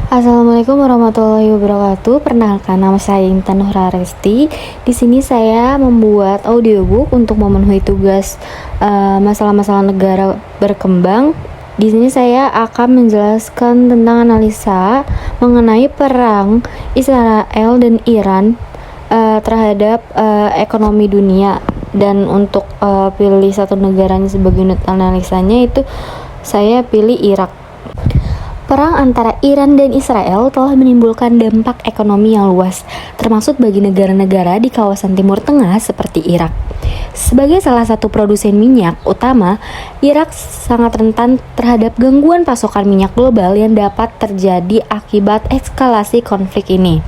Assalamualaikum warahmatullahi wabarakatuh. Perkenalkan, nama saya Intan Nuraresti. Di sini saya membuat audiobook untuk memenuhi tugas masalah-masalah negara berkembang. Di sini saya akan menjelaskan tentang analisa mengenai perang Israel dan Iran terhadap ekonomi dunia. Dan untuk pilih satu negaranya sebagai unit analisanya, itu saya pilih Irak. Perang antara Iran dan Israel telah menimbulkan dampak ekonomi yang luas, termasuk bagi negara-negara di kawasan Timur Tengah seperti Irak. Sebagai salah satu produsen minyak utama, Irak sangat rentan terhadap gangguan pasokan minyak global yang dapat terjadi akibat eskalasi konflik ini.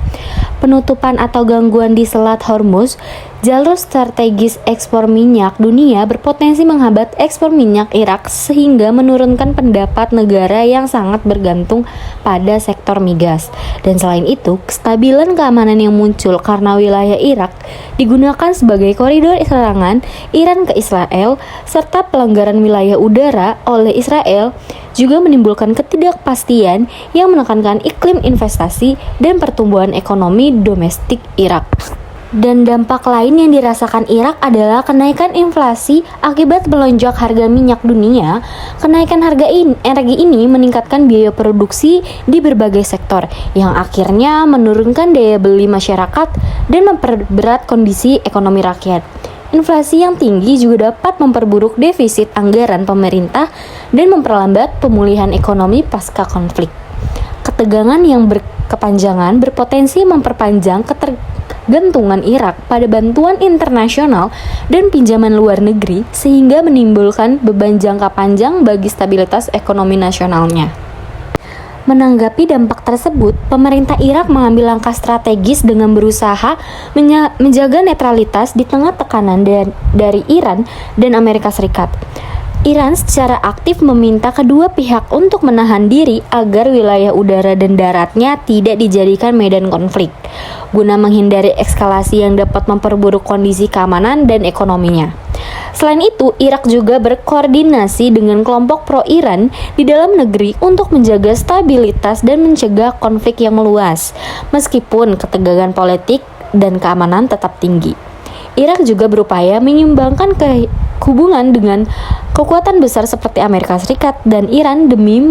Penutupan atau gangguan di Selat Hormuz, jalur strategis ekspor minyak dunia, berpotensi menghambat ekspor minyak Irak sehingga menurunkan pendapat negara yang sangat bergantung pada sektor migas. Dan selain itu, kestabilan keamanan yang muncul karena wilayah Irak digunakan sebagai koridor serangan Iran ke Israel, serta pelanggaran wilayah udara oleh Israel juga menimbulkan ketidakpastian yang menekankan iklim investasi dan pertumbuhan ekonomi domestik Irak. Dan dampak lain yang dirasakan Irak adalah kenaikan inflasi akibat melonjak harga minyak dunia. Kenaikan harga energi ini meningkatkan biaya produksi di berbagai sektor, yang akhirnya menurunkan daya beli masyarakat dan memperberat kondisi ekonomi rakyat. Inflasi yang tinggi juga dapat memperburuk defisit anggaran pemerintah dan memperlambat pemulihan ekonomi pasca konflik. Ketegangan yang berkepanjangan berpotensi memperpanjang ketergantungan Irak pada bantuan internasional dan pinjaman luar negeri, sehingga menimbulkan beban jangka panjang bagi stabilitas ekonomi nasionalnya. Menanggapi dampak tersebut, pemerintah Irak mengambil langkah strategis dengan berusaha menjaga netralitas di tengah tekanan dari Iran dan Amerika Serikat. Iran secara aktif meminta kedua pihak untuk menahan diri agar wilayah udara dan daratnya tidak dijadikan medan konflik, guna menghindari eskalasi yang dapat memperburuk kondisi keamanan dan ekonominya. Selain itu, Irak juga berkoordinasi dengan kelompok pro-Iran di dalam negeri untuk menjaga stabilitas dan mencegah konflik yang meluas, meskipun ketegangan politik dan keamanan tetap tinggi. Irak juga berupaya menyeimbangkan hubungan dengan kekuatan besar seperti Amerika Serikat dan Iran demi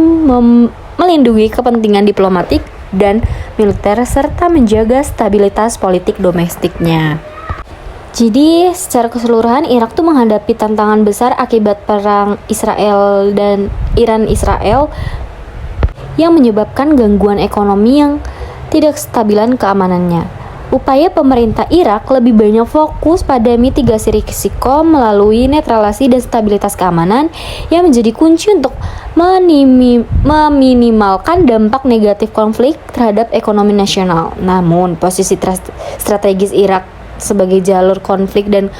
melindungi kepentingan diplomatik dan militer serta menjaga stabilitas politik domestiknya. Jadi secara keseluruhan Irak tuh menghadapi tantangan besar akibat perang Israel dan Iran-Israel yang menyebabkan gangguan ekonomi yang tidak stabilan keamanannya. Upaya pemerintah Irak lebih banyak fokus pada mitigasi risiko melalui netralisasi dan stabilitas keamanan yang menjadi kunci untuk meminimalkan dampak negatif konflik terhadap ekonomi nasional. Namun, posisi strategis Irak sebagai jalur konflik dan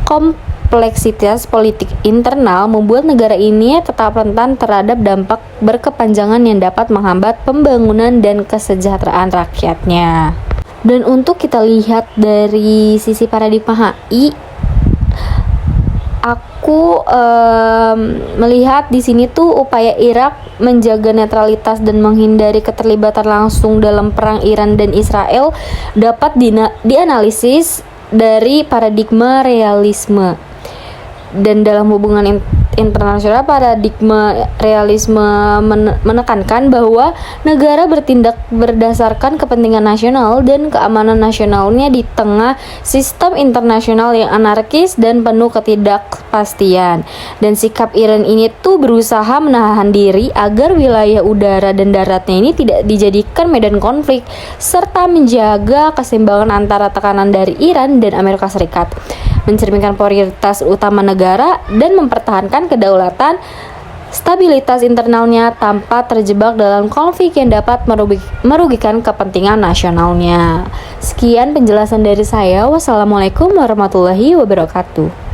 kompleksitas politik internal membuat negara ini tetap rentan terhadap dampak berkepanjangan yang dapat menghambat pembangunan dan kesejahteraan rakyatnya. Dan untuk kita lihat dari sisi paradigma HI, aku melihat di sini tuh upaya Irak menjaga netralitas dan menghindari keterlibatan langsung dalam perang Iran dan Israel dapat dianalisis dari paradigma realisme. Dan dalam hubungan internasional, paradigma realisme menekankan bahwa negara bertindak berdasarkan kepentingan nasional dan keamanan nasionalnya di tengah sistem internasional yang anarkis dan penuh ketidakpastian. Dan sikap Iran ini tuh berusaha menahan diri agar wilayah udara dan daratnya ini tidak dijadikan medan konflik, serta menjaga keseimbangan antara tekanan dari Iran dan Amerika Serikat, mencerminkan prioritas utama negara dan mempertahankan kedaulatan stabilitas internalnya tanpa terjebak dalam konflik yang dapat merugikan kepentingan nasionalnya. Sekian penjelasan dari saya. Wassalamualaikum warahmatullahi wabarakatuh.